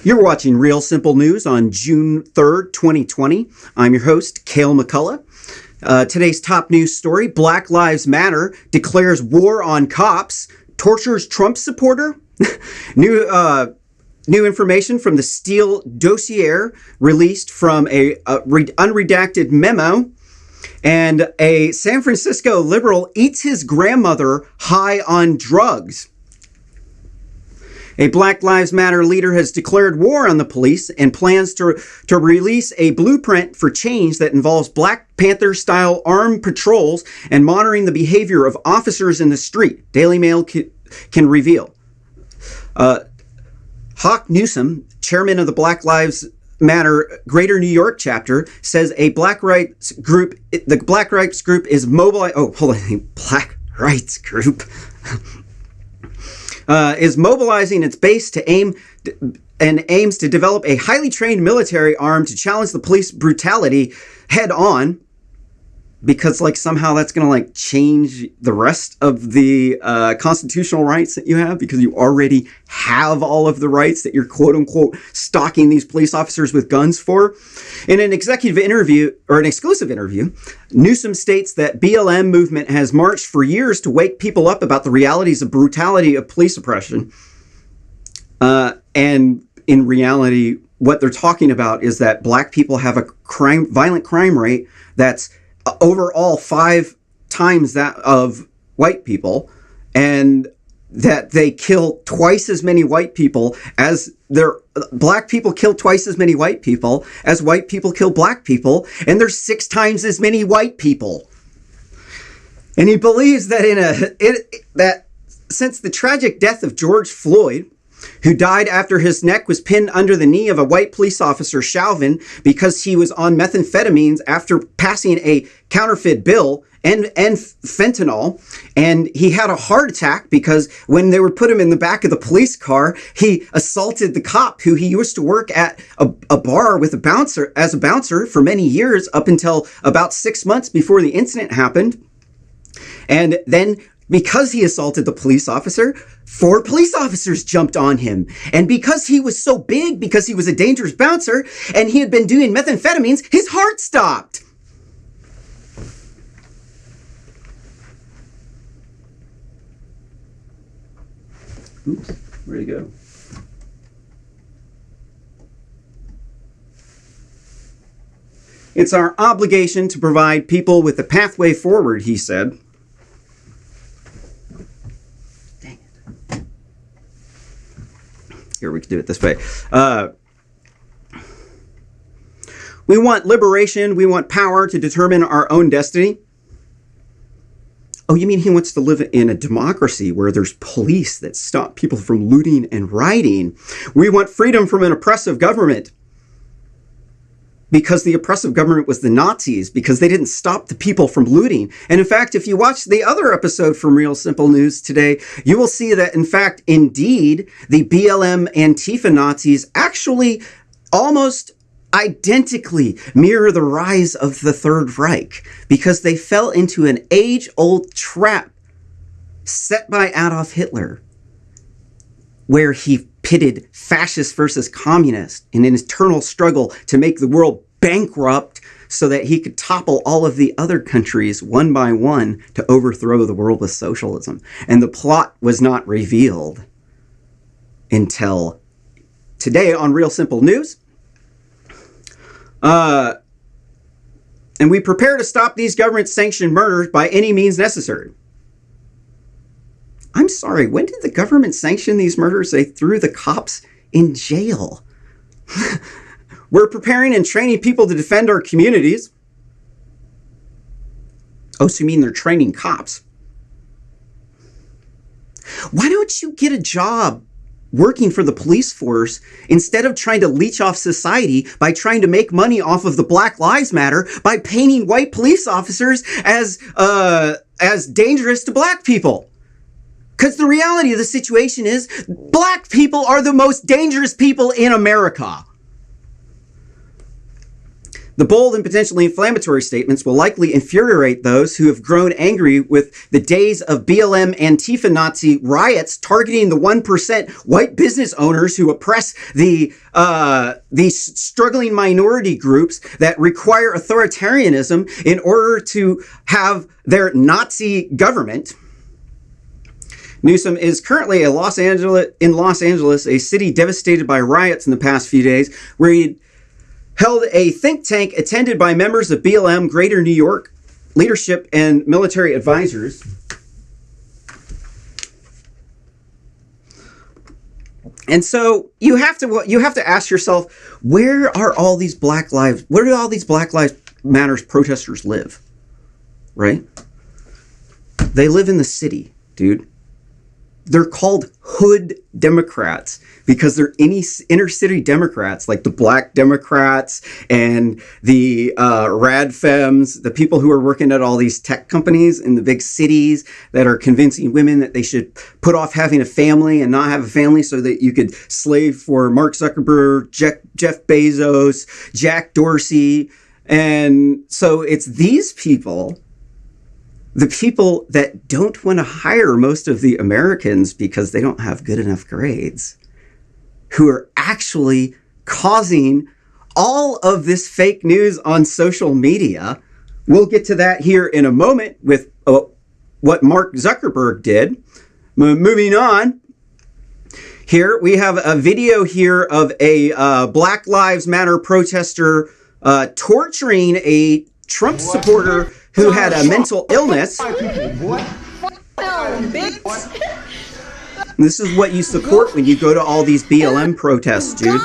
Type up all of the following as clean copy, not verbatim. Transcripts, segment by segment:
You're watching Real Simple News on June 3rd, 2020. I'm your host, Cale McCullough. Today's top news story, Black Lives Matter declares war on cops, tortures Trump supporter. New information from the Steele Dossier released from a unredacted memo. And a San Francisco liberal eats his grandmother high on drugs. A Black Lives Matter leader has declared war on the police and plans to release a blueprint for change that involves Black Panther-style armed patrols and monitoring the behavior of officers in the street, Daily Mail can reveal. Hawk Newsom, chairman of the Black Lives Matter Greater New York chapter, says a Black rights group, the Black rights group is mobilized. Oh, hold on, Black rights group. Is mobilizing its base to aims to develop a highly trained military arm to challenge the police brutality head on, because somehow that's going to change the rest of the constitutional rights that you have, because you already have all of the rights that you're quote unquote stalking these police officers with guns for. In an executive interview, or an exclusive interview, Newsom states that BLM movement has marched for years to wake people up about the realities of brutality of police oppression. And in reality, what they're talking about is that Black people have a violent crime rate that's overall 5 times that of white people, and that they kill twice as many white people as Black people kill twice as many white people as white people kill Black people, and there's 6 times as many white people. And he believes that that since the tragic death of George Floyd, who died after his neck was pinned under the knee of a white police officer, Chauvin, because he was on methamphetamines after passing a counterfeit bill and fentanyl. And he had a heart attack because when they would put him in the back of the police car, he assaulted the cop who he used to work at a bar with as a bouncer for many years, up until about 6 months before the incident happened. And then, because he assaulted the police officer, 4 police officers jumped on him. And because he was so big, because he was a dangerous bouncer, and he had been doing methamphetamines, his heart stopped. Oops, where'd he go? It's our obligation to provide people with a pathway forward, he said. Here, we can do it this way. We want liberation. We want power to determine our own destiny. Oh, you mean he wants to live in a democracy where there's police that stop people from looting and rioting? We want freedom from an oppressive government, because the oppressive government was the Nazis, because they didn't stop the people from looting. And in fact, if you watch the other episode from Real Simple News today, you will see that, in fact, indeed, the BLM Antifa Nazis actually almost identically mirror the rise of the Third Reich, because they fell into an age-old trap set by Adolf Hitler, where he pitted fascist versus communist in an eternal struggle to make the world bankrupt so that he could topple all of the other countries one by one to overthrow the world with socialism. And the plot was not revealed until today on Real Simple News. And we prepare to stop these government-sanctioned murders by any means necessary. I'm sorry, when did the government sanction these murders? They threw the cops in jail. We're preparing and training people to defend our communities. Oh, so you mean they're training cops? Why don't you get a job working for the police force instead of trying to leech off society by trying to make money off of the Black Lives Matter by painting white police officers as dangerous to Black people? Because the reality of the situation is Black people are the most dangerous people in America. The bold and potentially inflammatory statements will likely infuriate those who have grown angry with the days of BLM Antifa Nazi riots targeting the 1% white business owners who oppress these struggling minority groups that require authoritarianism in order to have their Nazi government. Newsom is currently in Los Angeles, a city devastated by riots in the past few days, where he held a think tank attended by members of BLM Greater New York leadership and military advisors. And so you have to ask yourself, where do all these Black Lives Matter protesters live? Right? They live in the city, dude. They're called hood Democrats because they're inner city Democrats, like the Black Democrats and the rad femmes, the people who are working at all these tech companies in the big cities that are convincing women that they should put off having a family and not have a family so that you could slave for Mark Zuckerberg, Jeff Bezos, Jack Dorsey. And so it's these people, the people that don't want to hire most of the Americans because they don't have good enough grades, who are actually causing all of this fake news on social media. We'll get to that here in a moment with what Mark Zuckerberg did. Moving on, here we have a video here of a Black Lives Matter protester torturing a Trump supporter who had a mental illness. This is what you support when you go to all these BLM protests, dude.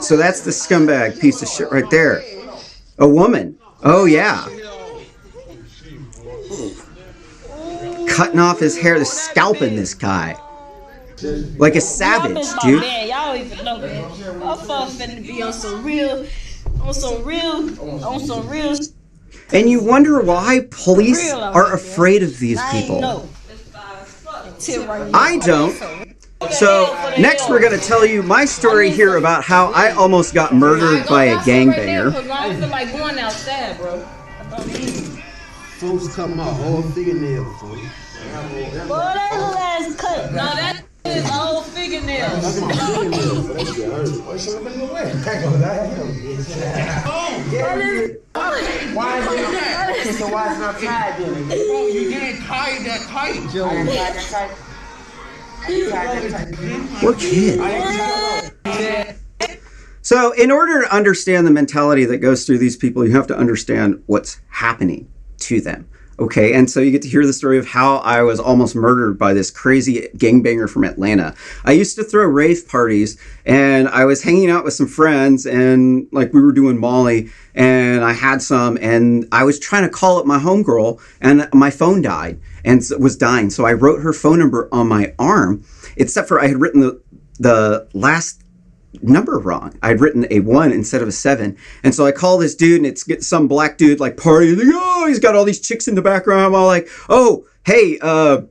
So that's the scumbag piece of shit right there. A woman. Oh, yeah. Cutting off his hair, scalping this guy. Like a savage, dude. Man, y'all even know that. I'm finna be on some real. And you wonder why police are afraid of these people. I don't. So next we're going to tell you my story here about how I almost got murdered by a gangbanger. I feel like going outside, bro. Folks talking about all fingernail, folks. Boy, that's the last cut. No, that is old fingernails. That's my fingernail, but that's get hurt. Why should have been away? Why is it tied? So why is it not tied then? You didn't tie it that tight, Joe. I didn't tie that tight. We're kids. So in order to understand the mentality that goes through these people, you have to understand what's happening to them. Okay, and so you get to hear the story of how I was almost murdered by this crazy gangbanger from Atlanta. I used to throw rave parties, and I was hanging out with some friends, and like we were doing Molly, and I had some, and I was trying to call up my homegirl, and my phone died, and was dying. So I wrote her phone number on my arm, except for I had written the last number wrong. I'd written a 1 instead of a 7. And so I call this dude, and it's some black dude like partying. Like, oh, he's got all these chicks in the background. I'm all like, oh, hey, all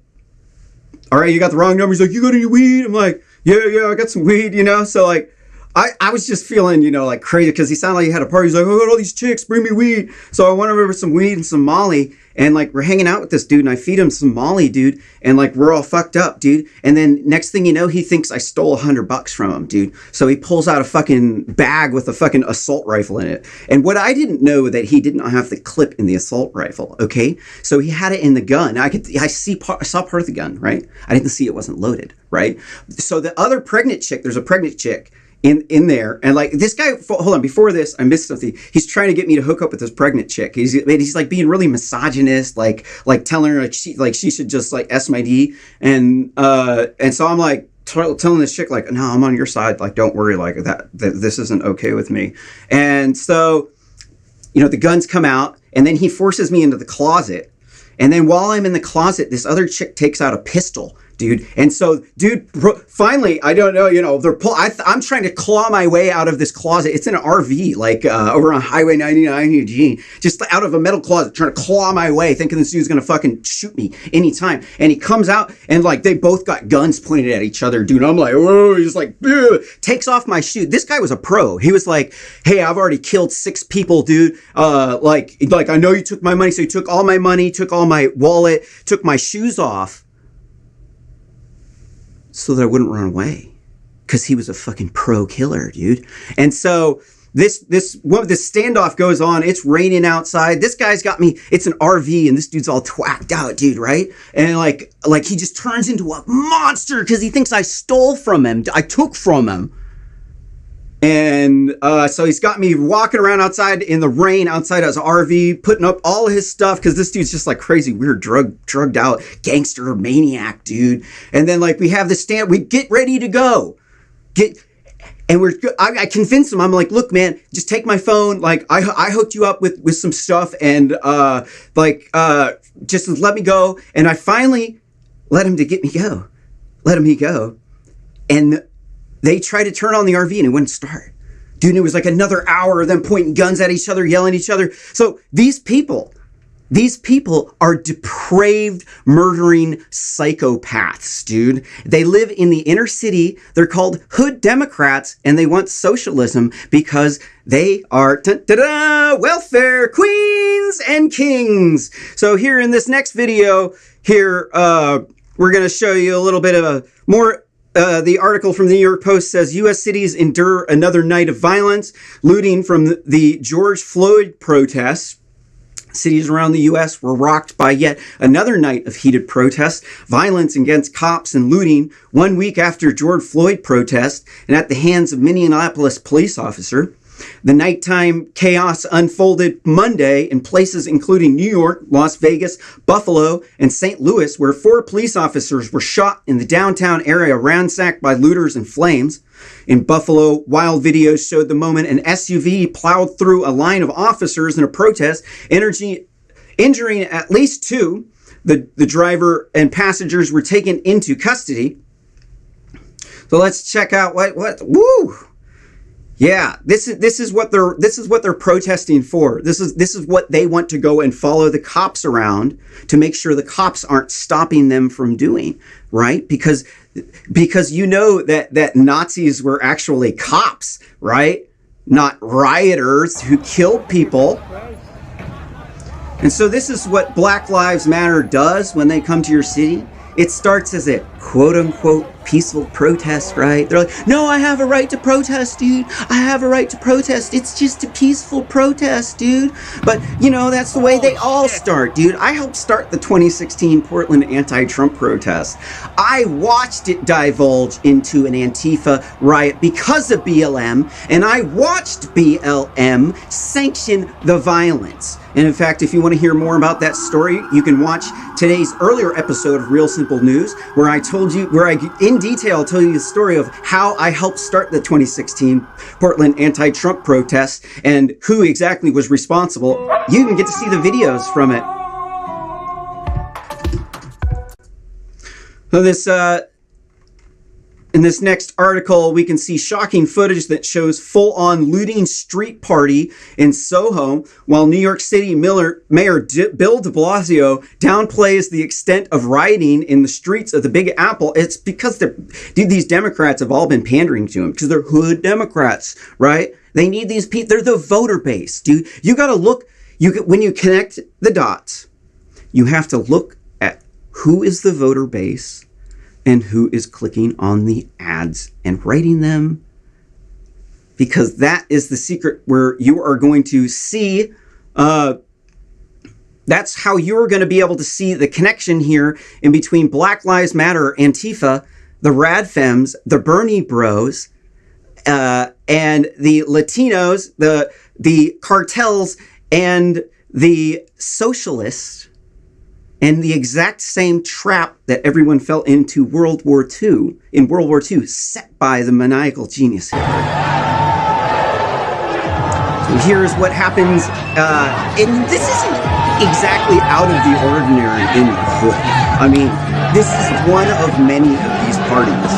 right, you got the wrong number. He's like, you got any weed? I'm like, yeah, I got some weed, you know? So like, I was just feeling, you know, like crazy because he sounded like he had a party. He's like, oh, I got all these chicks, bring me weed. So I went over with some weed and some Molly, and like we're hanging out with this dude, and I feed him some Molly, dude, and like we're all fucked up, dude. And then next thing you know, he thinks I stole $100 from him, dude. So he pulls out a fucking bag with a fucking assault rifle in it. And what I didn't know that he didn't have the clip in the assault rifle, okay? So he had it in the gun. I saw part of the gun, right? I didn't see it wasn't loaded, right? So the other pregnant chick, there's a pregnant chick in there, and like this guy, hold on, before this I missed something. He's trying to get me to hook up with this pregnant chick. He's like being really misogynist, like telling her like she should just like S my D, and so I'm like telling this chick like, no, I'm on your side, like don't worry, like that this isn't okay with me. And so, you know, the guns come out, and then he forces me into the closet. And then while I'm in the closet, this other chick takes out a pistol dude. And so, dude, finally, I don't know, I'm trying to claw my way out of this closet. It's in an RV, like over on Highway 99 in Eugene, just out of a metal closet, trying to claw my way, thinking this dude's gonna fucking shoot me anytime. And he comes out, and like they both got guns pointed at each other, dude. I'm like, whoa, he's like, ugh. Takes off my shoe. This guy was a pro. He was like, hey, I've already killed 6 people, dude. Like I know you took my money, so he took all my money, took all my wallet, took my shoes off, so that I wouldn't run away, because he was a fucking pro killer, dude. And so this standoff goes on. It's raining outside. This guy's got me. It's an RV, and this dude's all twacked out, dude, right? And like he just turns into a monster because he thinks I stole from him. I took from him. And so he's got me walking around outside in the rain outside his RV, putting up all of his stuff, because this dude's just like crazy, weird, drugged out gangster maniac, dude. And then like we have the stand, we get ready to go. I convinced him. I'm like, look, man, just take my phone. Like I hooked you up with some stuff, and just let me go. And I finally let him go. And they tried to turn on the RV and it wouldn't start. Dude, and it was like another hour of them pointing guns at each other, yelling at each other. So these people are depraved, murdering psychopaths, dude. They live in the inner city. They're called hood Democrats, and they want socialism because they are welfare queens and kings. So here in this next video here, we're going to show you a little bit of a more. The article from the New York Post says U.S. cities endure another night of violence, looting from the George Floyd protests. Cities around the U.S. were rocked by yet another night of heated protests, violence against cops and looting 1 week after George Floyd protest and at the hands of Minneapolis police officer. The nighttime chaos unfolded Monday in places including New York, Las Vegas, Buffalo, and St. Louis, where 4 police officers were shot in the downtown area, ransacked by looters and flames. In Buffalo, wild videos showed the moment an SUV plowed through a line of officers in a protest, injuring at least 2. The driver and passengers were taken into custody. So let's check out woo! Yeah, this is what they're protesting for. This is what they want to go and follow the cops around to make sure the cops aren't stopping them from doing, right? Because you know that Nazis were actually cops, right? Not rioters who killed people. And so this is what Black Lives Matter does when they come to your city. It starts as a quote-unquote peaceful protest, right? They're like, no, I have a right to protest, dude. I have a right to protest. It's just a peaceful protest, dude. But, that's the way they all start, dude. I helped start the 2016 Portland anti-Trump protest. I watched it divulge into an Antifa riot because of BLM, and I watched BLM sanction the violence. And in fact, if you want to hear more about that story, you can watch today's earlier episode of Real Simple News, where I in detail tell you the story of how I helped start the 2016 Portland anti-Trump protest and who exactly was responsible. You even get to see the videos from it. So in this next article, we can see shocking footage that shows full-on looting street party in Soho, while New York City Mayor Bill de Blasio downplays the extent of rioting in the streets of the Big Apple. It's because these Democrats have all been pandering to him because they're hood Democrats, right? They need these people. They're the voter base, dude. You got to look. When you connect the dots, you have to look at who is the voter base and who is clicking on the ads and writing them, because that is the secret where you are going to see, that's how you're going to be able to see the connection here in between Black Lives Matter, Antifa, the Rad Femmes, the Bernie Bros, and the Latinos, the cartels, and the socialists, and the exact same trap that everyone fell into in World War II, set by the maniacal genius Hitler. So here's what happens, and this isn't exactly out of the ordinary in the hood. I mean, this is one of many of these parties.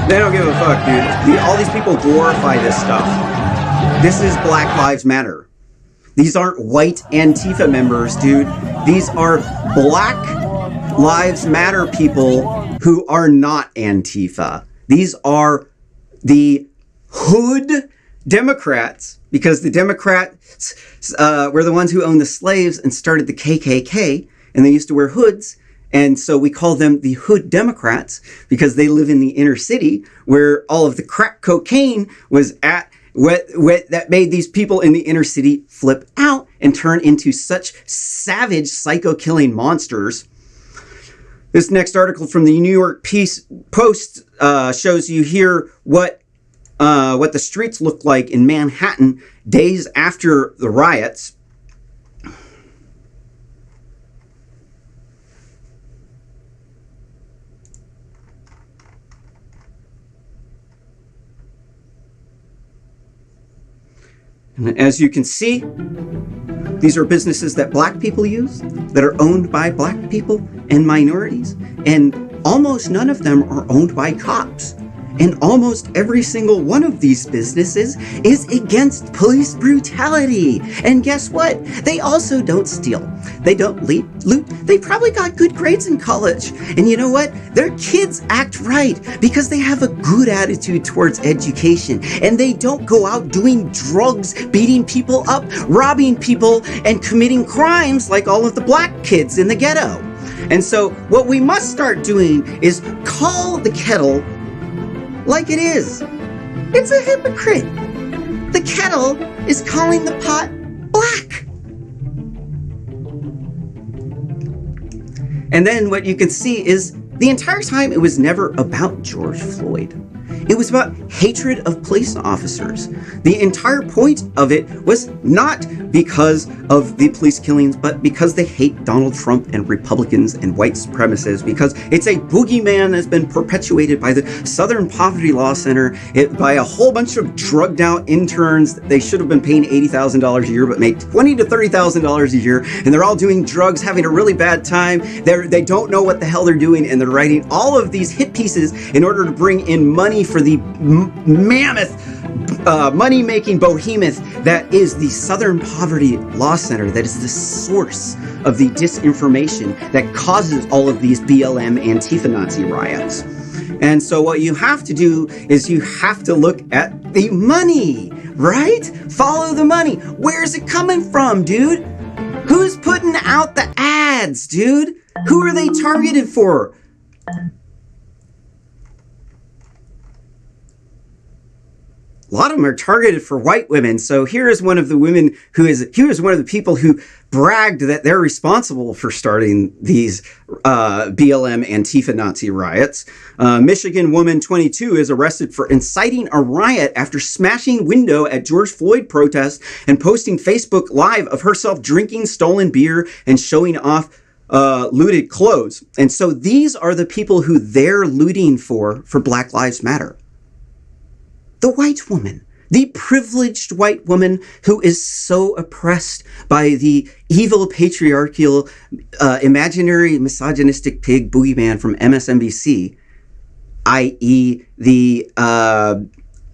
They don't give a fuck, dude. All these people glorify this stuff. This is Black Lives Matter. These aren't white Antifa members, dude. These are Black Lives Matter people who are not Antifa. These are the hood Democrats, because the Democrats were the ones who owned the slaves and started the KKK, and they used to wear hoods. And so we call them the hood Democrats because they live in the inner city where all of the crack cocaine was at, that made these people in the inner city flip out and turn into such savage psycho-killing monsters. This next article from the New York Post shows you here what the streets look like in Manhattan days after the riots. And as you can see, these are businesses that Black people use, that are owned by Black people and minorities, and almost none of them are owned by cops. And almost every single one of these businesses is against police brutality. And guess what? They also don't steal. They don't loot. They probably got good grades in college. And you know what? Their kids act right because they have a good attitude towards education. And they don't go out doing drugs, beating people up, robbing people, and committing crimes like all of the Black kids in the ghetto. And so what we must start doing is call the kettle like it is. It's a hypocrite. The kettle is calling the pot black. And then what you can see is the entire time it was never about George Floyd. It was about hatred of police officers. The entire point of it was not because of the police killings, but because they hate Donald Trump and Republicans and white supremacists, because it's a boogeyman that's been perpetuated by the Southern Poverty Law Center, by a whole bunch of drugged out interns. They should have been paying $80,000 a year, but made $20,000 to $30,000 a year, and they're all doing drugs, having a really bad time. They don't know what the hell they're doing, and they're writing all of these hit pieces in order to bring in money for the mammoth money-making behemoth that is the Southern Poverty Law Center, that is the source of the disinformation that causes all of these BLM Antifa Nazi riots. And so what you have to do is you have to look at the money, right? Follow the money. Where's it coming from, dude? Who's putting out the ads, dude? Who are they targeted for? A lot of them are targeted for white women. So here is one of the women here's one of the people who bragged that they're responsible for starting these BLM Antifa Nazi riots. Michigan woman 22 is arrested for inciting a riot after smashing window at George Floyd protest and posting Facebook Live of herself drinking stolen beer and showing off looted clothes. And so these are the people who they're looting for Black Lives Matter. The white woman, the privileged white woman who is so oppressed by the evil patriarchal, imaginary misogynistic pig boogeyman from MSNBC, i.e. the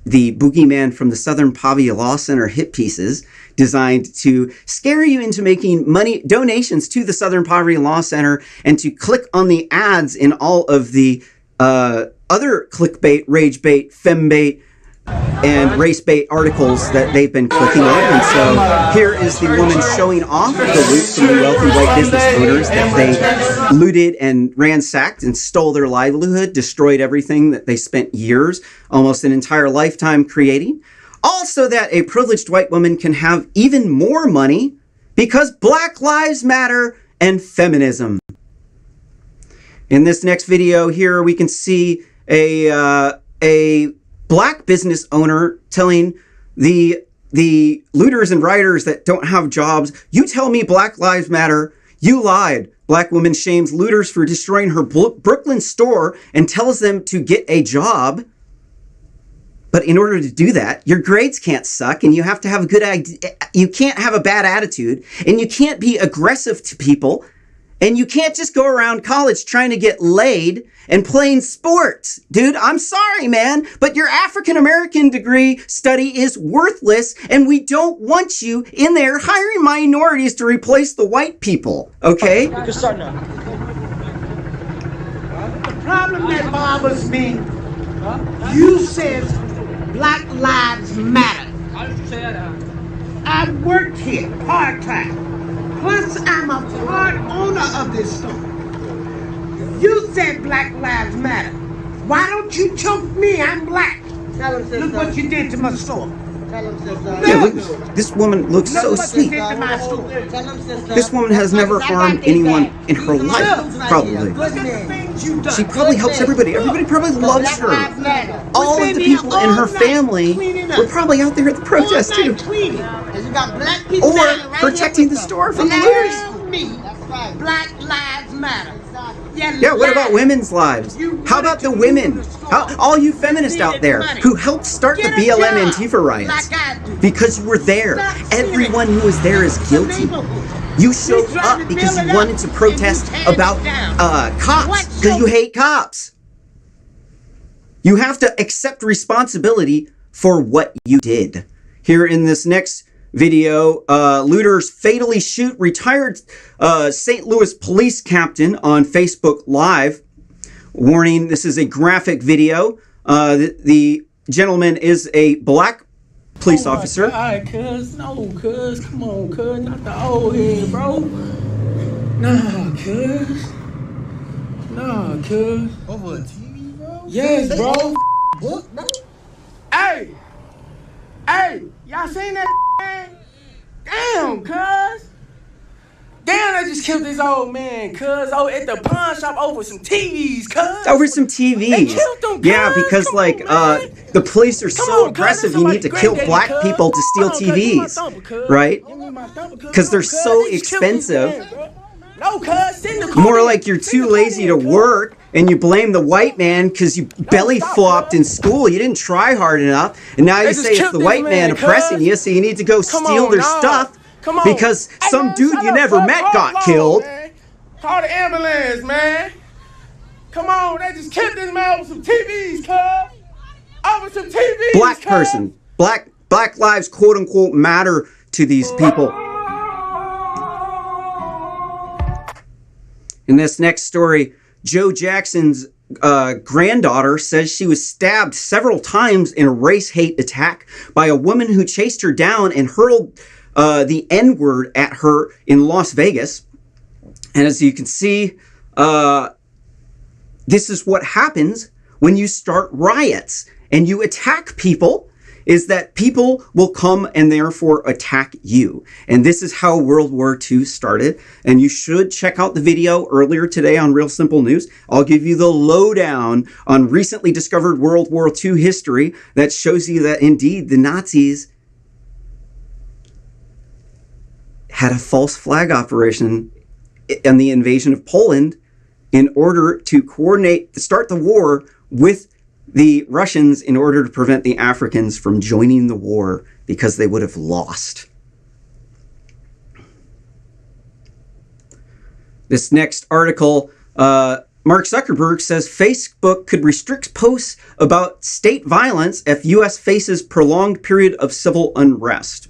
boogeyman from the Southern Poverty Law Center hit pieces designed to scare you into making money donations to the Southern Poverty Law Center and to click on the ads in all of the other clickbait, rage bait, fembait, and race bait articles that they've been clicking on. And so here is the woman showing off the loot from the wealthy white business owners that they looted and ransacked and stole their livelihood, destroyed everything that they spent years, almost an entire lifetime creating. Also that a privileged white woman can have even more money because Black Lives Matter and feminism. In this next video here, we can see a Black business owner telling the looters and rioters that don't have jobs, "You tell me Black Lives Matter, you lied." Black woman shames looters for destroying her Brooklyn store and tells them to get a job. But in order to do that, your grades can't suck, and you have to have a good idea. You can't have a bad attitude, and you can't be aggressive to people, and you can't just go around college trying to get laid and playing sports. Dude, I'm sorry, man, but your African American degree study is worthless, and we don't want you in there hiring minorities to replace the white people, okay? You can start now. The problem that bothers me, you said Black Lives Matter. How did you say that? I worked here part-time. Plus, I'm a part owner of this store. You said Black Lives Matter. Why don't you choke me? I'm black. Tell him, sister. Look what you did to my store. Tell him, sister. Yeah, look, this woman looks so Look what you sweet. did to my store. Tell him, sister. This woman has never harmed anyone in her life, probably. Look at the things you done. She probably helps everybody. Everybody probably loves her. All of the people in her family were probably out there at the protest too. And you got black people Or standing right protecting here the with store from the Tell looters. me, That's right. Black Lives Matter. Yeah, what about women's lives? How about the women? All you feminists out there who helped start the BLM Antifa riots? Because you were there. Everyone who was there is guilty. You showed up because you wanted to protest about cops, because you hate cops. You have to accept responsibility for what you did. Here in this next video, looters fatally shoot retired St. Louis police captain on Facebook Live. Warning, this is a graphic video. The gentleman is a black police officer. Alright, cuz. No, cuz. Come on, cuz. Not the old head, bro. Nah, cuz. Nah, cuz. Over a TV, bro? Yes, bro. Book, bro? Hey! Hey! Y'all seen that, man? Damn, cuz! Damn, I just killed this old man, cuz. Oh, at the pawn shop over some TVs, cuz. Over some TVs. They killed them, Yeah, cuz. because Come like on, man. the police are Come so on, cuz. aggressive. You Somebody need to kill granddaddy, black cuz. people to steal Hold on, cuz. Give me my TVs, thumper, cuz. right? Give me my thumper, cuz. 'Cause they're Come on, so cuz. They just killed this expensive. man, bro. No, cuz. Send the car More in. like you're Send too the car lazy to in, cuz. work and you blame the white man because you belly stop, flopped cuz. in school. You didn't try hard enough. And now you just say it's killed the this white man man, oppressing cuz. you, so you need to go Come steal on, their nah. stuff Come on. because Hey, some man, dude shut you up, never cuz. met Hold got on, killed. man. Call the ambulance, man. Come on, they just killed this man over some TVs, cuz. Over some TVs, Black cuz. person. Black lives, quote unquote, matter to these people. In this next story, Joe Jackson's granddaughter says she was stabbed several times in a race hate attack by a woman who chased her down and hurled the N-word at her in Las Vegas. And as you can see, this is what happens when you start riots and you attack people, is that people will come and therefore attack you. And this is how World War II started. And you should check out the video earlier today on Real Simple News. I'll give you the lowdown on recently discovered World War II history that shows you that indeed the Nazis had a false flag operation in the invasion of Poland in order to start the war with the Russians in order to prevent the Africans from joining the war because they would have lost. This next article, Mark Zuckerberg says Facebook could restrict posts about state violence if U.S. faces prolonged period of civil unrest.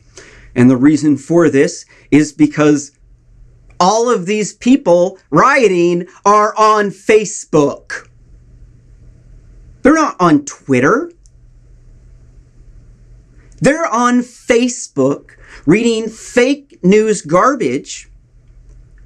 And the reason for this is because all of these people rioting are on Facebook. They're not on Twitter. They're on Facebook reading fake news garbage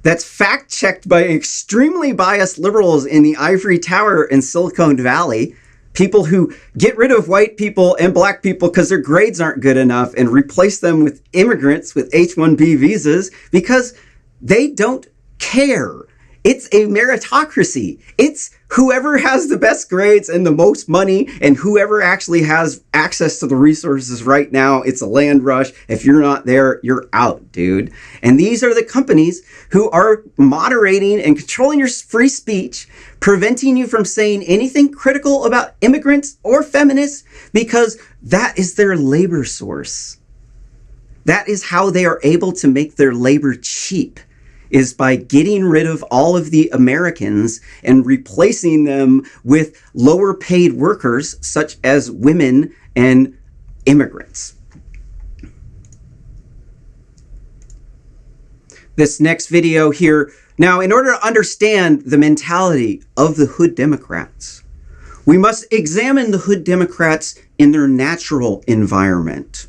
that's fact-checked by extremely biased liberals in the ivory tower in Silicon Valley. People who get rid of white people and black people because their grades aren't good enough and replace them with immigrants with H-1B visas because they don't care It's a meritocracy. It's whoever has the best grades and the most money and whoever actually has access to the resources right now. It's a land rush. If you're not there, you're out, dude. And these are the companies who are moderating and controlling your free speech, preventing you from saying anything critical about immigrants or feminists, because that is their labor source. That is how they are able to make their labor cheap, is by getting rid of all of the Americans and replacing them with lower paid workers such as women and immigrants. This next video here. Now, in order to understand the mentality of the Hood Democrats, we must examine the Hood Democrats in their natural environment.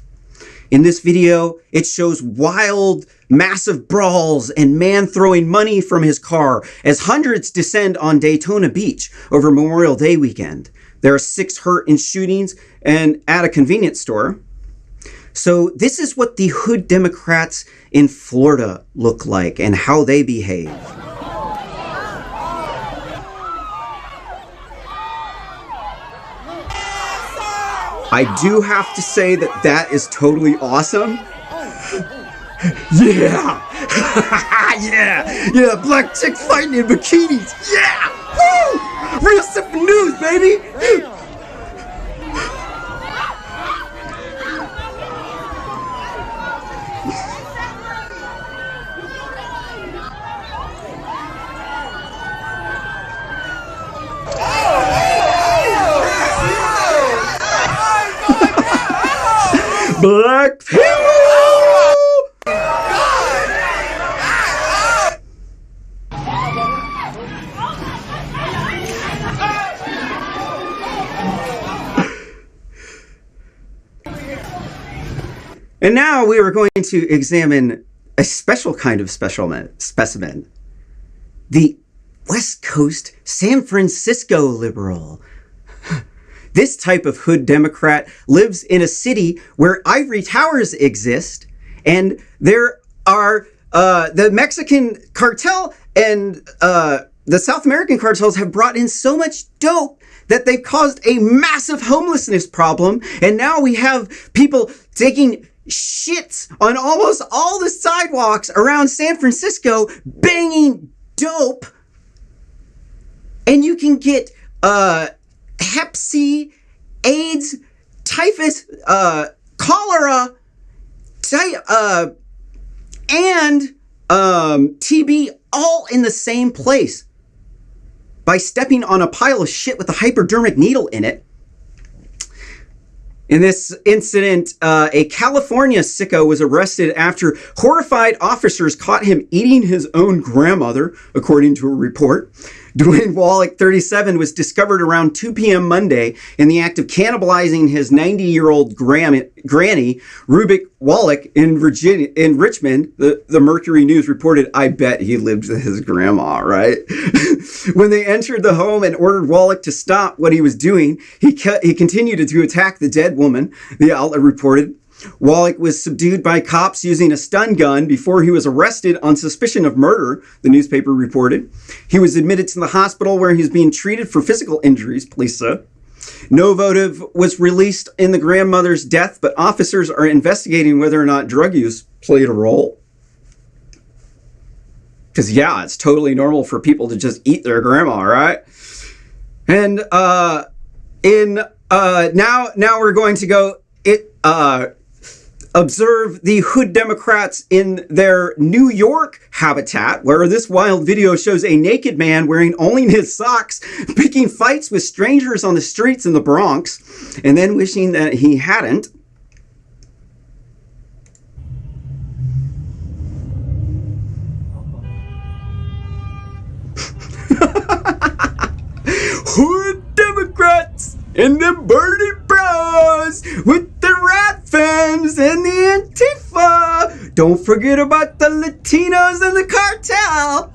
In this video, it shows wild, massive brawls and man throwing money from his car as hundreds descend on Daytona Beach over Memorial Day weekend. There are 6 hurt in shootings and at a convenience store. So this is what the Hood Democrats in Florida look like and how they behave. I do have to say that that is totally awesome. Yeah! yeah! Black chicks fighting in bikinis! Yeah! Woo! Real simple news, baby! Black people! And now we are going to examine a special kind of specimen. The West Coast San Francisco liberal. This type of Hood Democrat lives in a city where ivory towers exist, and there are the Mexican cartel and the South American cartels have brought in so much dope that they've caused a massive homelessness problem, and now we have people taking shits on almost all the sidewalks around San Francisco banging dope, and you can get Hep C, AIDS, typhus, cholera, and TB all in the same place by stepping on a pile of shit with a hypodermic needle in it. In this incident, a California sicko was arrested after horrified officers caught him eating his own grandmother, according to a report. Dwayne Wallach, 37, was discovered around 2 p.m. Monday in the act of cannibalizing his 90-year-old granny, Rubik Wallach, in Richmond. The Mercury News reported, I bet he lived with his grandma, right? When they entered the home and ordered Wallach to stop what he was doing, he continued to attack the dead woman, the outlet reported. Wallach was subdued by cops using a stun gun before he was arrested on suspicion of murder, the newspaper reported. He was admitted to the hospital where he was being treated for physical injuries, police said. No motive was released in the grandmother's death, but officers are investigating whether or not drug use played a role. Because, yeah, it's totally normal for people to just eat their grandma, right? And now we're going to go observe the Hood Democrats in their New York habitat, where this wild video shows a naked man wearing only his socks, picking fights with strangers on the streets in the Bronx, and then wishing that he hadn't. Hood Democrats and the Birdie Bros with the rat femmes and the Antifa. Don't forget about the Latinos and the cartel.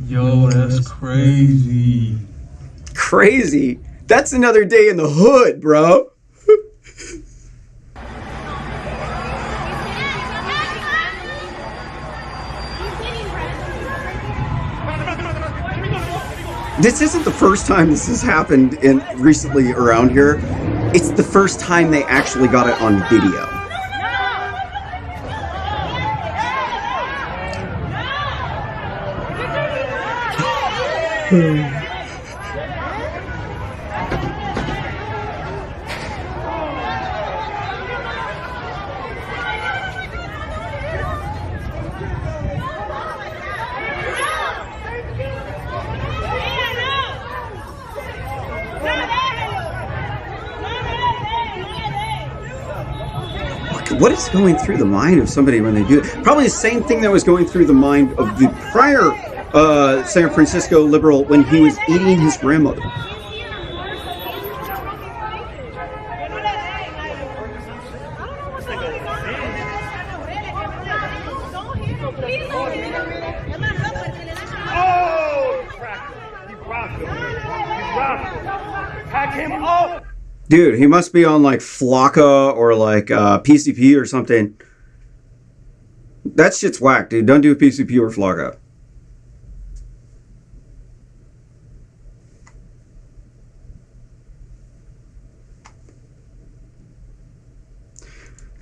Yo, that's crazy. Crazy? That's another day in the hood, bro. This isn't the first time this has happened recently around here. It's the first time they actually got it on video. What is going through the mind of somebody when they do that? Probably the same thing that was going through the mind of the prior San Francisco liberal when he was eating his grandmother. Dude, he must be on like Flocka or like PCP or something. That shit's whack, dude. Don't do PCP or Flocka.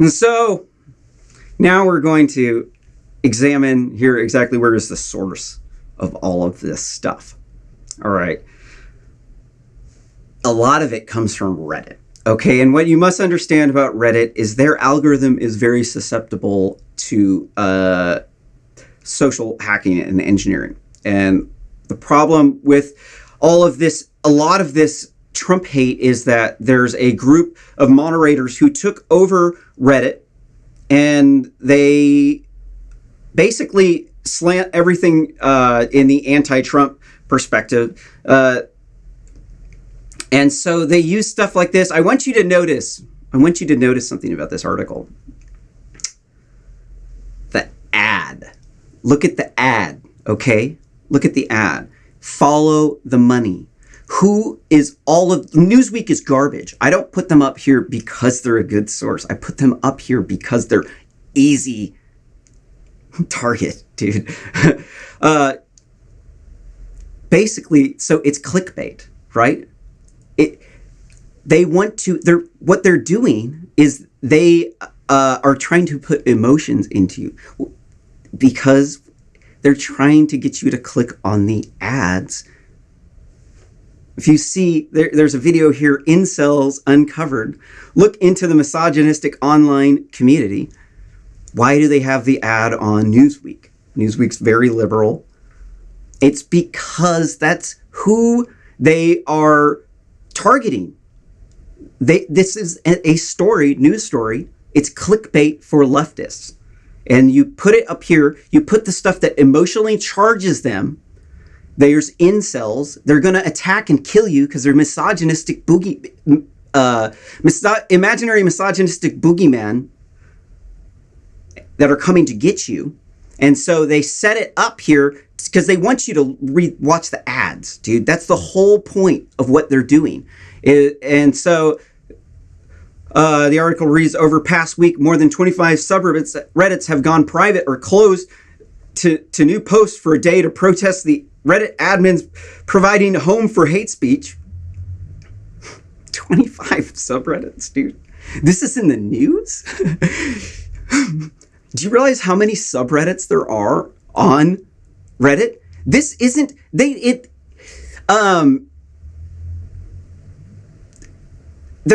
And so now we're going to examine here exactly where is the source of all of this stuff. All right. A lot of it comes from Reddit. Okay, and what you must understand about Reddit is their algorithm is very susceptible to social hacking and engineering. And the problem with all of this, a lot of this Trump hate is that there's a group of moderators who took over Reddit and they basically slant everything in the anti-Trump perspective. And so they use stuff like this. I want you to notice something about this article. The ad. Look at the ad, okay? Look at the ad. Follow the money. Who is all of... Newsweek is garbage. I don't put them up here because they're a good source. I put them up here because they're easy target, dude. Basically, so it's clickbait, right? What they're doing is they are trying to put emotions into you because they're trying to get you to click on the ads. If you see, there's a video here, Incels Uncovered. Look into the misogynistic online community. Why do they have the ad on Newsweek? Newsweek's very liberal. It's because that's who they are targeting. This is a story, news story. It's clickbait for leftists. And you put it up here, you put the stuff that emotionally charges them. There's incels. They're going to attack and kill you because they're misogynistic imaginary misogynistic boogeyman that are coming to get you. And so they set it up here because they want you to watch the ads, dude. That's the whole point of what they're doing. And so the article reads, over past week, more than 25 subreddits have gone private or closed to new posts for a day to protest the Reddit admins providing a home for hate speech. 25 subreddits, dude. This is in the news? Do you realize how many subreddits there are on Reddit? This isn't, they're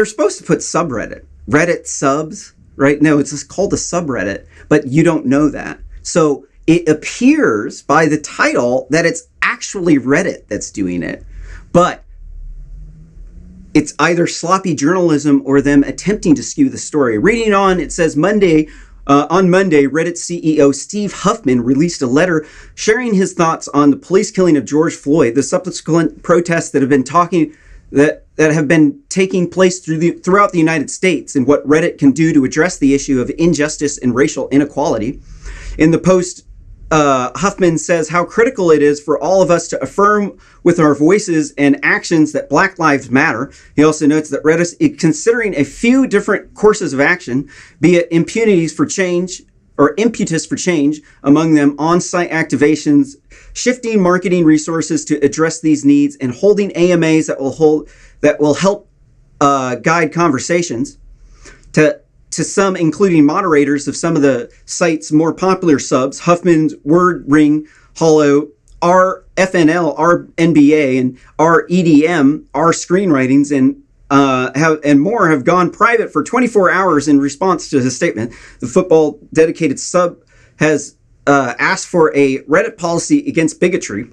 supposed to put subreddit, Reddit subs, right? No, it's just called a subreddit, but you don't know that. So it appears by the title that it's actually Reddit that's doing it, but it's either sloppy journalism or them attempting to skew the story. Reading on, it says on Monday, Reddit CEO Steve Huffman released a letter sharing his thoughts on the police killing of George Floyd, the subsequent protests that have been taking place throughout the United States, and what Reddit can do to address the issue of injustice and racial inequality. In the post, Huffman says how critical it is for all of us to affirm with our voices and actions that Black Lives Matter. He also notes that Reddit is considering a few different courses of action, be it impunities for change or impetus for change, among them on-site activations, shifting marketing resources to address these needs, and holding AMAs that will help guide conversations. To some, including moderators of some of the site's more popular subs, Huffman's, Word Ring, Hollow, our FNL, our NBA, and our EDM, our screenwritings, and more have gone private for 24 hours in response to his statement. The football dedicated sub has asked for a Reddit policy against bigotry,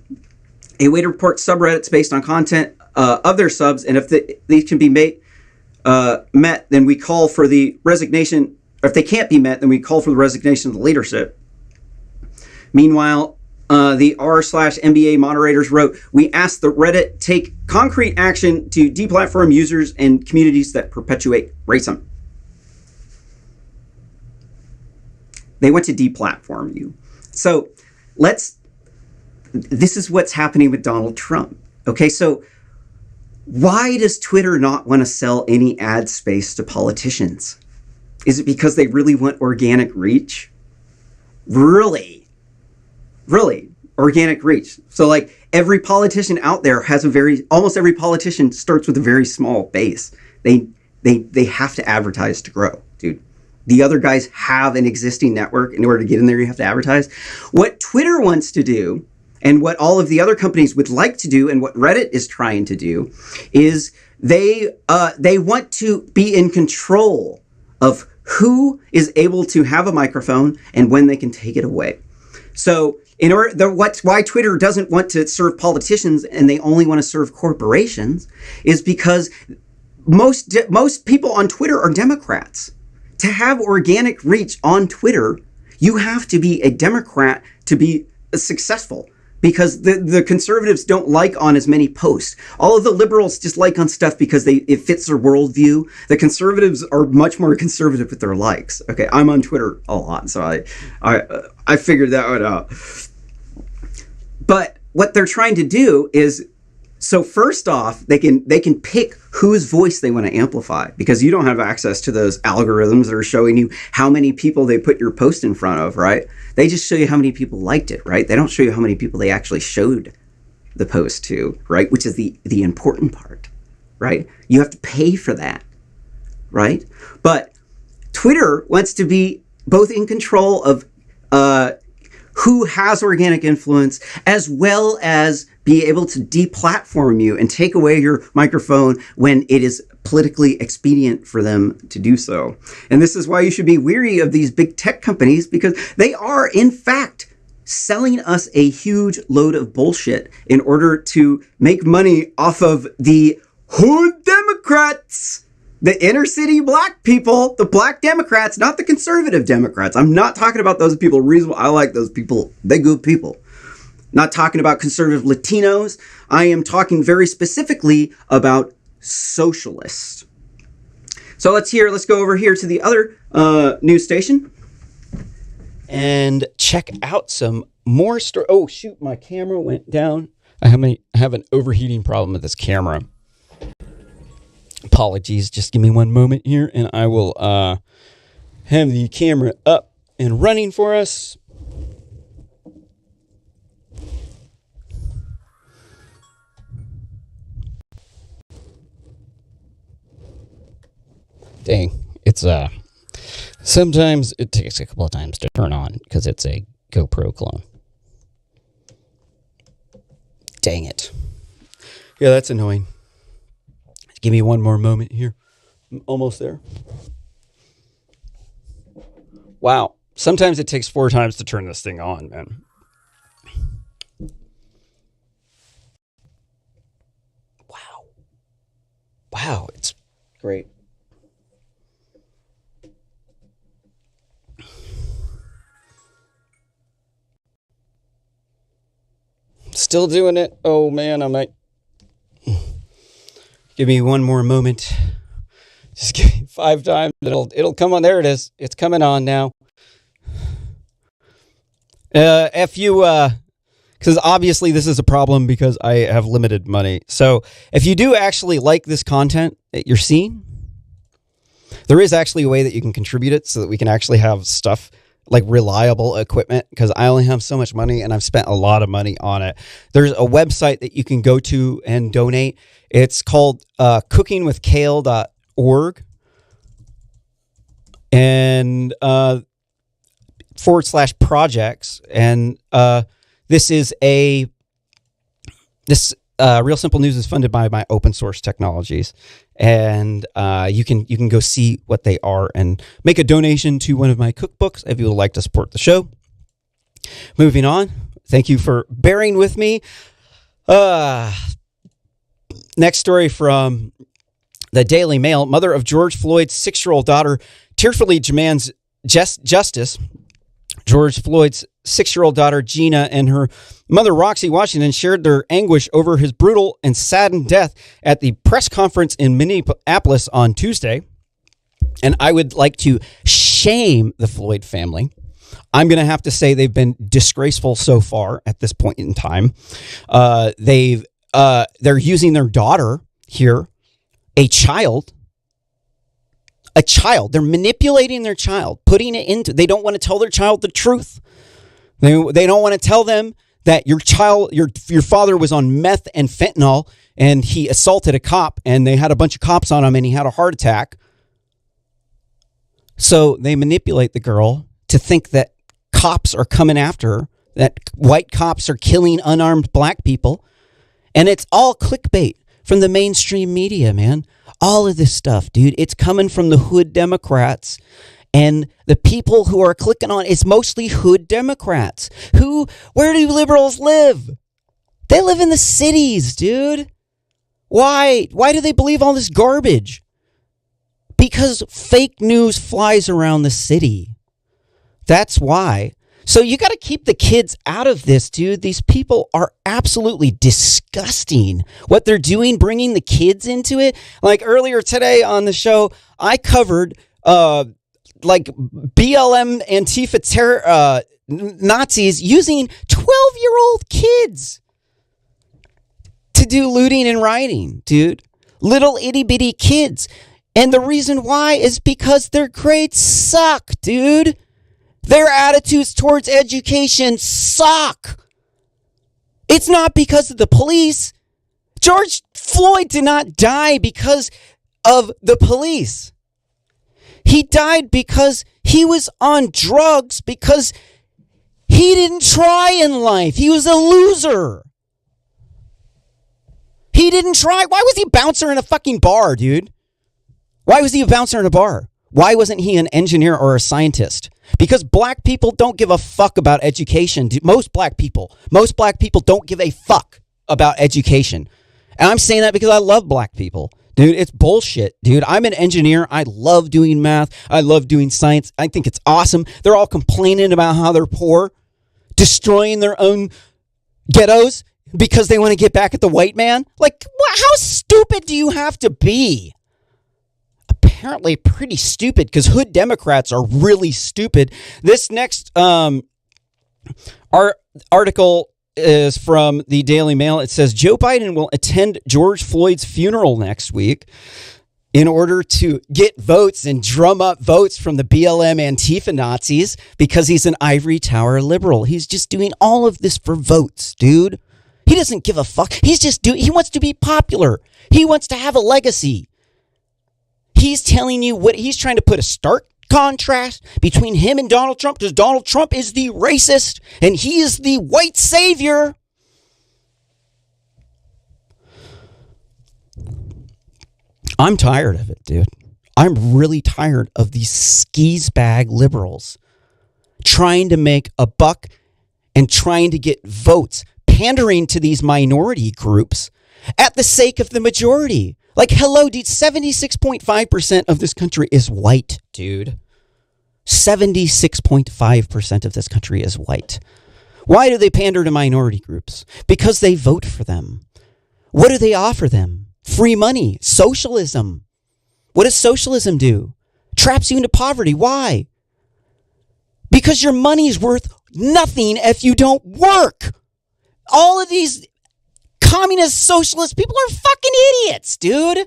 a way to report subreddits based on content of their subs, and if these can be met, then we call for the resignation. Or if they can't be met, then we call for the resignation of the leadership. Meanwhile, the r/NBA moderators wrote, "We ask that Reddit take concrete action to deplatform users and communities that perpetuate racism." They want to deplatform you. So this is what's happening with Donald Trump. Okay, so why does Twitter not want to sell any ad space to politicians? Is it because they really want organic reach? Really? Organic reach. So like every politician out there has almost every politician starts with a very small base. They have to advertise to grow, dude. The other guys have an existing network. In order to get in there, you have to advertise. What Twitter wants to do, and what all of the other companies would like to do, and what Reddit is trying to do, is they want to be in control of who is able to have a microphone and when they can take it away. So why Twitter doesn't want to serve politicians and they only want to serve corporations is because most people on Twitter are Democrats. To have organic reach on Twitter, you have to be a Democrat to be successful, because the conservatives don't like on as many posts. All of the liberals just like on stuff because it fits their worldview. The conservatives are much more conservative with their likes. Okay, I'm on Twitter a lot, so I figured that one out. But what they're trying to do is, so first off, they can pick whose voice they want to amplify, because you don't have access to those algorithms that are showing you how many people they put your post in front of, right? They just show you how many people liked it, right? They don't show you how many people they actually showed the post to, right? Which is the important part, right? You have to pay for that, right? But Twitter wants to be both in control of who has organic influence, as well as be able to deplatform you and take away your microphone when it is politically expedient for them to do so. And this is why you should be weary of these big tech companies, because they are, in fact, selling us a huge load of bullshit in order to make money off of the hood Democrats, the inner city black people, the black Democrats, not the conservative Democrats. I'm not talking about those people. Reasonable. I like those people. They're good people. Not talking about conservative Latinos. I am talking very specifically about socialists. So let's go over here to the other news station and check out some more stories. Oh shoot, my camera went down. I have an overheating problem with this camera. Apologies, just give me one moment here and I will have the camera up and running for us. Dang, it's sometimes it takes a couple of times to turn on because it's a GoPro clone. Dang it. Yeah, that's annoying. Give me one more moment here. I'm almost there. Wow. Sometimes it takes 4 times to turn this thing on, man. Wow, it's great. Still doing it. Oh man, I might. Give me one more moment. Just give me 5 times. It'll come on. There it is. It's coming on now. If you, because obviously this is a problem because I have limited money. So if you do actually like this content that you're seeing, there is actually a way that you can contribute it so that we can actually have stuff like reliable equipment because I only have so much money and I've spent a lot of money on it. There's a website that you can go to and donate. It's called cookingwithkale.org and /projects. And this is Real Simple News is funded by my open source technologies, and you can go see what they are and make a donation to one of my cookbooks if you would like to support the show. Moving on, thank you for bearing with me. Next story from the Daily Mail: mother of George Floyd's 6-year-old daughter tearfully demands justice. George Floyd's 6-year-old daughter, Gina, and her mother, Roxy Washington, shared their anguish over his brutal and saddened death at the press conference in Minneapolis on Tuesday. And I would like to shame the Floyd family. I'm going to have to say they've been disgraceful so far at this point in time. They're using their daughter here, a child. They're manipulating their child, putting it into, they don't want to tell their child the truth. They don't want to tell them that your father was on meth and fentanyl and he assaulted a cop and they had a bunch of cops on him and he had a heart attack. So they manipulate the girl to think that cops are coming after her, that white cops are killing unarmed black people. And it's all clickbait from the mainstream media, man. All of this stuff, dude, it's coming from the hood Democrats. And the people who are clicking on it's mostly hood Democrats. Where do liberals live? They live in the cities, dude. Why do they believe all this garbage? Because fake news flies around the city. That's why. So you got to keep the kids out of this, dude. These people are absolutely disgusting. What they're doing, bringing the kids into it. Like earlier today on the show, I covered like BLM Antifa Nazis using 12-year-old kids to do looting and rioting, dude. Little itty bitty kids. And the reason why is because their grades suck, dude. Their attitudes towards education suck. It's not because of the police. George Floyd did not die because of the police. He died because he was on drugs, because he didn't try in life. He was a loser. He didn't try. Why was he a bouncer in a fucking bar, dude? Why was he a bouncer in a bar? Why wasn't he an engineer or a scientist? Because black people don't give a fuck about education. Most black people don't give a fuck about education. And I'm saying that because I love black people. Dude, it's bullshit, dude. I'm an engineer. I love doing math. I love doing science. I think it's awesome. They're all complaining about how they're poor, destroying their own ghettos because they want to get back at the white man. Like, how stupid do you have to be? Apparently pretty stupid, because hood Democrats are really stupid. This next article is from the Daily Mail. It says Joe Biden will attend George Floyd's funeral next week in order to get votes and drum up votes from the BLM Antifa Nazis because he's an ivory tower liberal. He's just doing all of this for votes, dude. He doesn't give a fuck. He wants to be popular. He wants to have a legacy. He's telling you what he's trying to put a stark contrast between him and Donald Trump, because Donald Trump is the racist and he is the white savior. I'm tired of it, dude. I'm really tired of these skis bag liberals trying to make a buck and trying to get votes, pandering to these minority groups at the sake of the majority. Like, hello, dude, 76.5% of this country is white, dude. 76.5% of this country is white. Why do they pander to minority groups? Because they vote for them. What do they offer them? Free money, socialism. What does socialism do? Traps you into poverty. Why? Because your money's worth nothing if you don't work. All of these communist socialist people are fucking idiots, dude.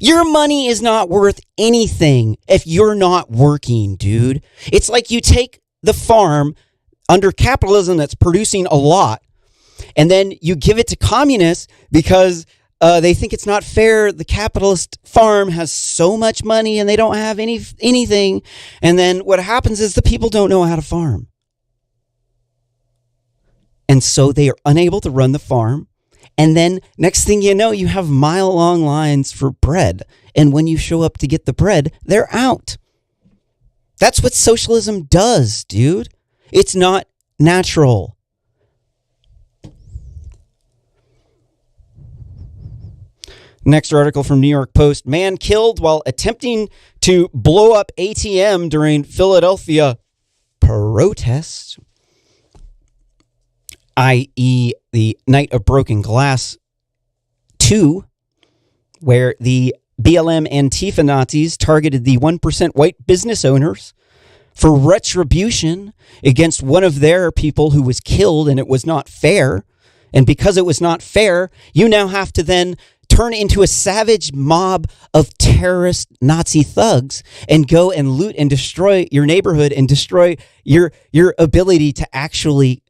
Your money is not worth anything if you're not working, dude. It's like you take the farm under capitalism that's producing a lot, and then you give it to communists because they think it's not fair. The capitalist farm has so much money and they don't have anything. And then what happens is the people don't know how to farm. And so they are unable to run the farm. And then next thing you know, you have mile-long lines for bread. And when you show up to get the bread, they're out. That's what socialism does, dude. It's not natural. Next article from New York Post. Man killed while attempting to blow up ATM during Philadelphia protest. I.e. the Night of Broken Glass 2, where the BLM Antifa Nazis targeted the 1% white business owners for retribution against one of their people who was killed, and it was not fair. And because it was not fair, you now have to then turn into a savage mob of terrorist Nazi thugs and go and loot and destroy your neighborhood and destroy your ability to actually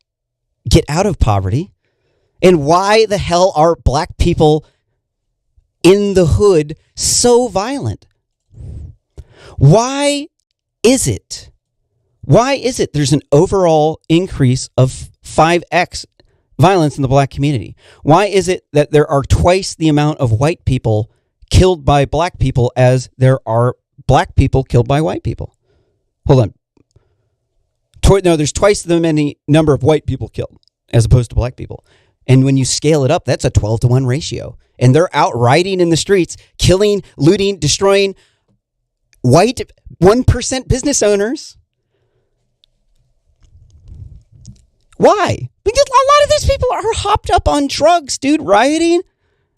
get out of poverty. And why the hell are black people in the hood so violent? Why is it? There's an overall increase of 5x violence in the black community? Why is it that there are twice the amount of white people killed by black people as there are black people killed by white people? Hold on. No, there's twice the many number of white people killed as opposed to black people. And when you scale it up, that's a 12-to-1 ratio. And they're out riding in the streets, killing, looting, destroying white 1% business owners. Why? Because a lot of these people are hopped up on drugs, dude, rioting.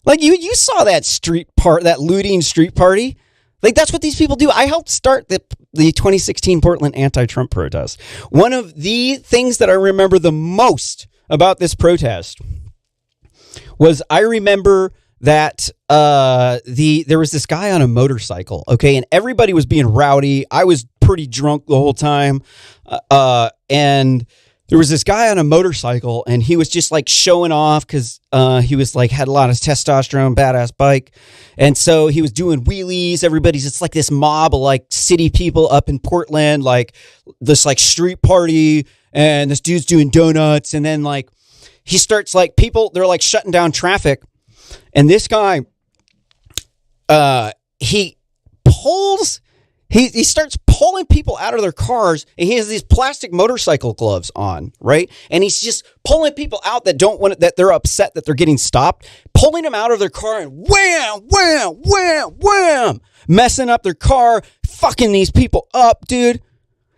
Like you saw that looting street party. Like that's what these people do. I helped start the 2016 Portland anti-Trump protest. One of the things that I remember the most about this protest was I remember that there was this guy on a motorcycle, okay, and everybody was being rowdy. I was pretty drunk the whole time, and there was this guy on a motorcycle, and he was just like showing off because he was like had a lot of testosterone, badass bike, and so he was doing wheelies. It's like this mob of like city people up in Portland, like this like street party, and this dude's doing donuts, and then like he starts like they're like shutting down traffic, and this guy, he starts pulling people out of their cars, and he has these plastic motorcycle gloves on, right? And he's just pulling people out that they're upset that they're getting stopped, pulling them out of their car and wham, wham, wham, wham, messing up their car, fucking these people up, dude.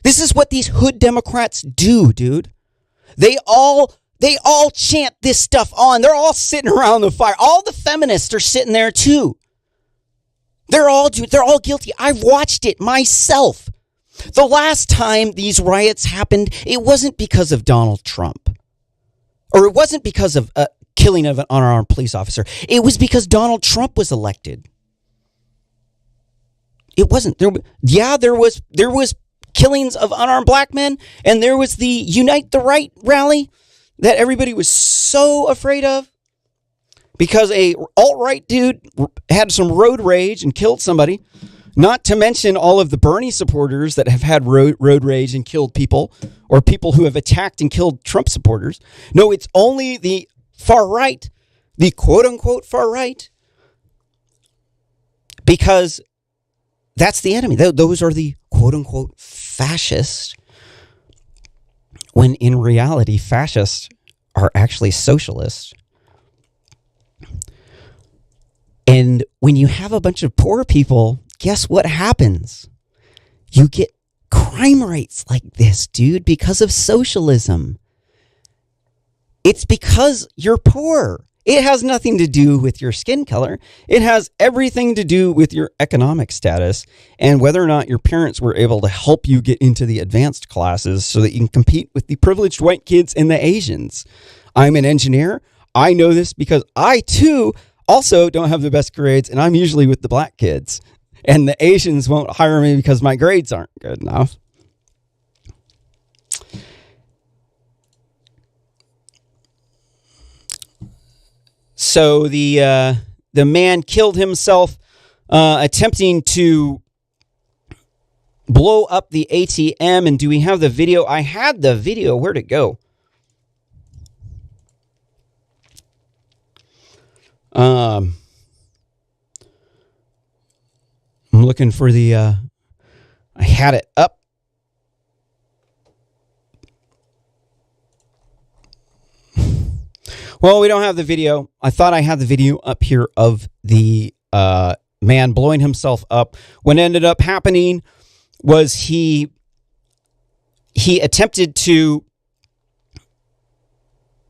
This is what these hood Democrats do, dude. They all chant this stuff on. They're all sitting around the fire. All the feminists are sitting there too. They're all guilty. I've watched it myself. The last time these riots happened, it wasn't because of Donald Trump. Or it wasn't because of killing of an unarmed police officer. It was because Donald Trump was elected. It wasn't. There was killings of unarmed black men, and there was the Unite the Right rally that everybody was so afraid of. Because a alt-right dude had some road rage and killed somebody. Not to mention all of the Bernie supporters that have had road rage and killed people, or people who have attacked and killed Trump supporters. No, it's only the far right, the quote-unquote far right, because that's the enemy. Those are the quote-unquote fascists, when in reality, fascists are actually socialists. And when you have a bunch of poor people, guess what happens? You get crime rates like this, dude, because of socialism. It's because you're poor. It has nothing to do with your skin color. It has everything to do with your economic status and whether or not your parents were able to help you get into the advanced classes so that you can compete with the privileged white kids and the Asians. I'm an engineer. I know this because I, too, also don't have the best grades, and I'm usually with the black kids. And the Asians won't hire me because my grades aren't good enough. So the man killed himself attempting to blow up the ATM. And do we have the video? I had the video. Where'd it go? I'm looking for the, I had it up. Well, we don't have the video. I thought I had the video up here of the man blowing himself up. What ended up happening was he attempted to,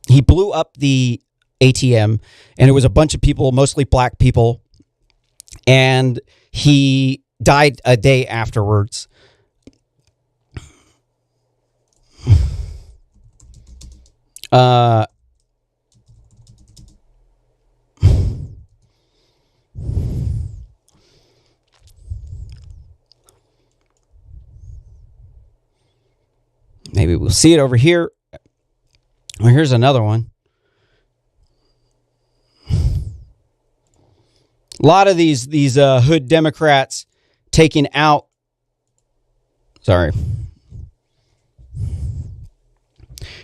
he blew up the ATM, and it was a bunch of people, mostly black people, and he died a day afterwards. Maybe we'll see it over here. Well, here's another one. A lot of these hood Democrats taking out. Sorry.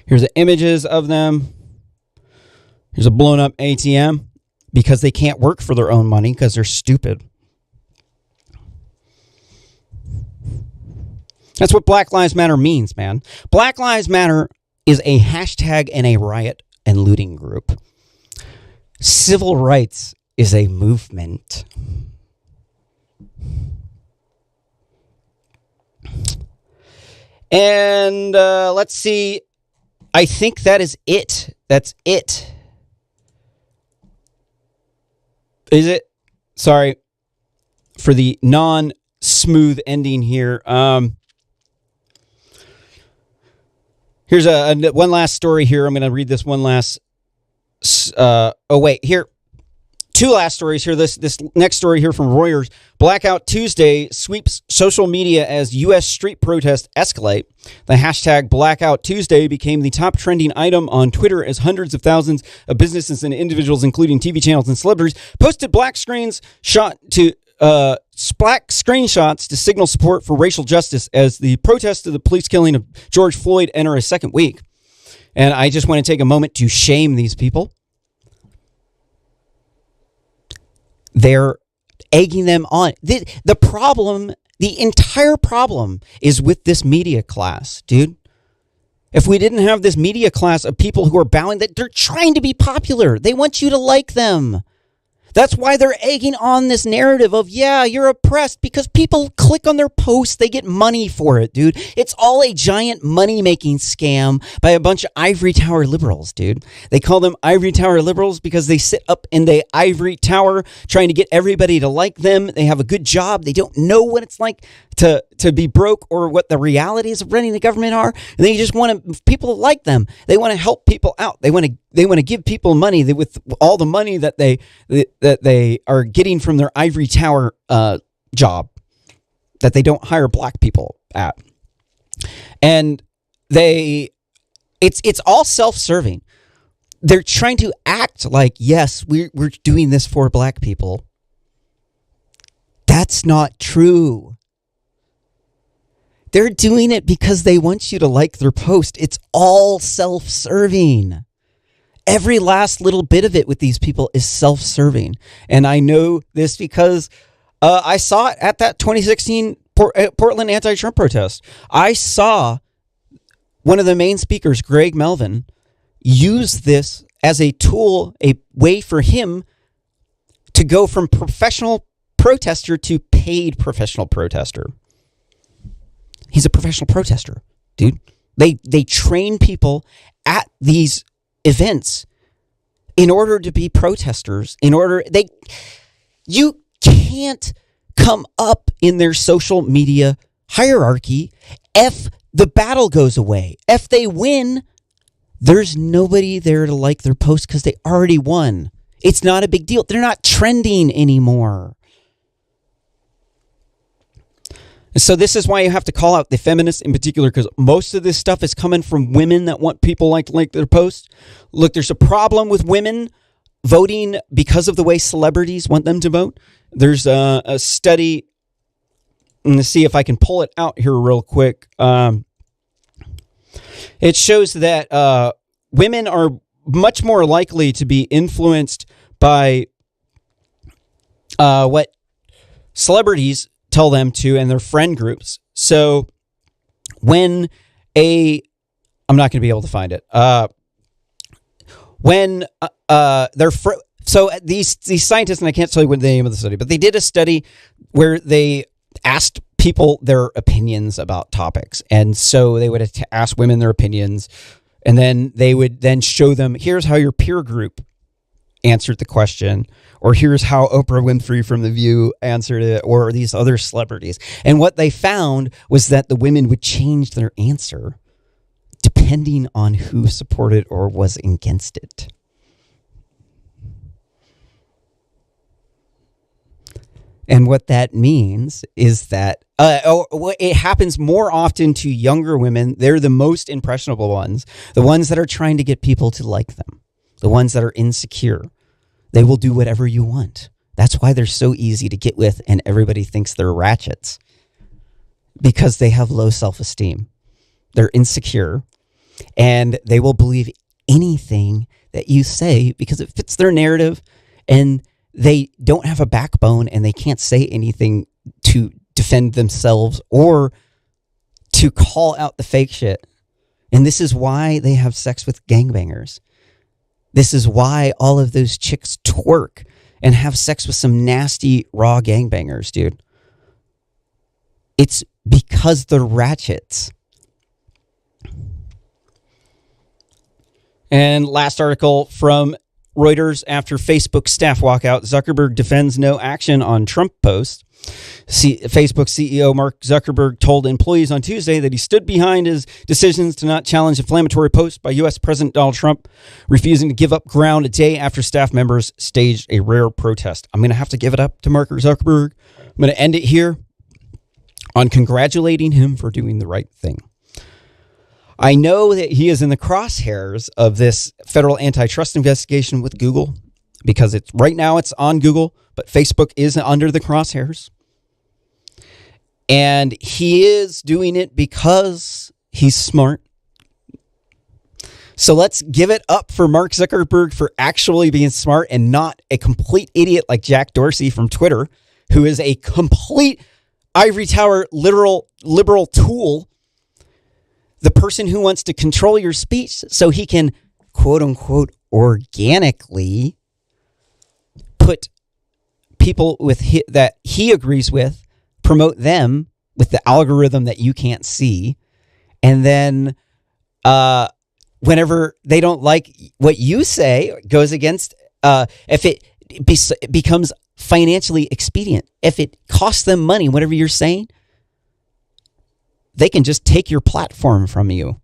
Here's the images of them. Here's a blown up ATM because they can't work for their own money because they're stupid. That's what Black Lives Matter means, man. Black Lives Matter is a hashtag and a riot and looting group. Civil rights is a movement. And let's see. I think that is it. That's it. Is it? Sorry for the non-smooth ending here. Here's one last story here. I'm going to read this one last. Here. Two last stories here. This next story here from Reuters. Blackout Tuesday sweeps social media as U.S. street protests escalate. The hashtag Blackout Tuesday became the top trending item on Twitter as hundreds of thousands of businesses and individuals, including TV channels and celebrities, posted black screenshots to signal support for racial justice as the protest of the police killing of George Floyd enter a second week. And I just want to take a moment to shame these people. They're egging them on. The problem, the entire problem is with this media class, dude. If we didn't have this media class of people who are bowing, that they're trying to be popular. They want you to like them. That's why they're egging on this narrative of, yeah, you're oppressed, because people click on their posts. They get money for it, dude. It's all a giant money-making scam by a bunch of ivory tower liberals, dude. They call them ivory tower liberals because they sit up in the ivory tower trying to get everybody to like them. They have a good job. They don't know what it's like to be broke or what the realities of running the government are. And they just want people to like them. They want to help people out. They want to give people money with all the money that they are getting from their ivory tower job that they don't hire black people at. And it's all self-serving. They're trying to act like, yes, we're doing this for black people. That's not true. They're doing it because they want you to like their post. It's all self-serving. Every last little bit of it with these people is self-serving. And I know this because I saw it at that 2016 Portland anti-Trump protest. I saw one of the main speakers, Greg Melvin, use this as a tool, a way for him to go from professional protester to paid professional protester. He's a professional protester, dude. They train people at these events in order to be protesters. You can't come up in their social media hierarchy if the battle goes away. If they win, there's nobody there to like their post because they already won. It's not a big deal. They're not trending anymore. So this is why you have to call out the feminists in particular, because most of this stuff is coming from women that want people like to like their posts. Look, there's a problem with women voting because of the way celebrities want them to vote. There's a study. I'm going to see if I can pull it out here real quick. It shows that women are much more likely to be influenced by what celebrities tell them to and their friend groups. So when I'm not going to be able to find it. When so these scientists, and I can't tell you what the name of the study, but they did a study where they asked people their opinions about topics. And so they would ask women their opinions, and then they would then show them, here's how your peer group answered the question, or here's how Oprah Winfrey from The View answered it, or these other celebrities. And what they found was that the women would change their answer depending on who supported or was against it. And what that means is that it happens more often to younger women. They're the most impressionable ones, the ones that are trying to get people to like them, the ones that are insecure. They will do whatever you want. That's why they're so easy to get with, and everybody thinks they're ratchets, because they have low self-esteem. They're insecure, and they will believe anything that you say because it fits their narrative, and they don't have a backbone, and they can't say anything to defend themselves or to call out the fake shit. And this is why they have sex with gangbangers. This is why all of those chicks twerk and have sex with some nasty, raw gangbangers, dude. It's because they're ratchets. And last article from Reuters: after Facebook staff walkout, Zuckerberg defends no action on Trump post. Facebook CEO Mark Zuckerberg told employees on Tuesday that he stood behind his decisions to not challenge inflammatory posts by U.S. President Donald Trump, refusing to give up ground a day after staff members staged a rare protest. I'm going to have to give it up to Mark Zuckerberg. I'm going to end it here on congratulating him for doing the right thing. I know that he is in the crosshairs of this federal antitrust investigation with Google, because right now it's on Google, but Facebook is under the crosshairs. And he is doing it because he's smart. So let's give it up for Mark Zuckerberg for actually being smart and not a complete idiot like Jack Dorsey from Twitter, who is a complete ivory tower liberal tool. The person who wants to control your speech so he can, quote unquote, organically put people with that he agrees with, promote them with the algorithm that you can't see. And then whenever they don't like what you say, goes against, if it becomes financially expedient, if it costs them money, whatever you're saying, they can just take your platform from you.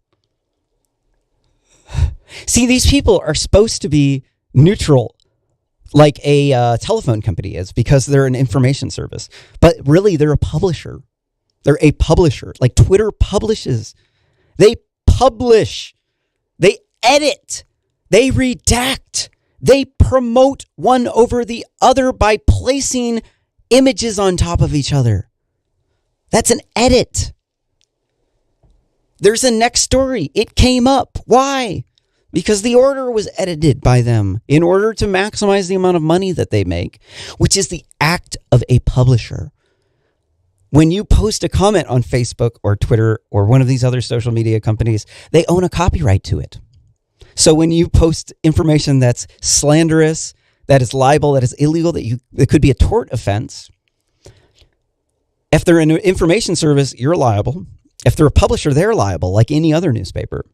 See, these people are supposed to be neutral, like a telephone company is, because they're an information service. But really, they're a publisher. They're a publisher. Like Twitter publishes. They publish. They edit. They redact. They promote one over the other by placing images on top of each other. That's an edit. There's a next story. It came up. Why? Because the order was edited by them in order to maximize the amount of money that they make, which is the act of a publisher. When you post a comment on Facebook or Twitter or one of these other social media companies, they own a copyright to it. So when you post information that's slanderous, that is libel, that is illegal, that could be a tort offense, if they're an information service, you're liable. If they're a publisher, they're liable, like any other newspaper.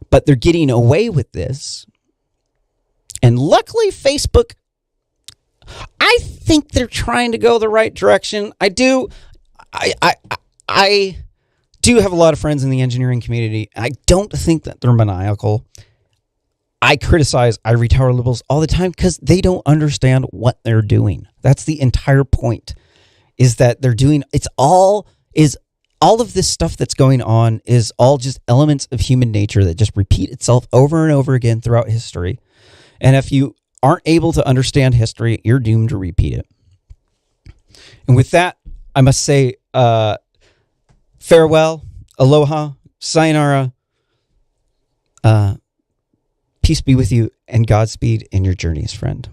But they're getting away with this. And luckily, Facebook, I think they're trying to go the right direction. I do have a lot of friends in the engineering community. I don't think that they're maniacal. I retower liberals all the time because they don't understand what they're doing. That's the entire point, is that they're doing, all of this stuff that's going on is all just elements of human nature that just repeat itself over and over again throughout history. And if you aren't able to understand history, you're doomed to repeat it. And with that, I must say, farewell, aloha, sayonara, peace be with you, and Godspeed in your journeys, friend.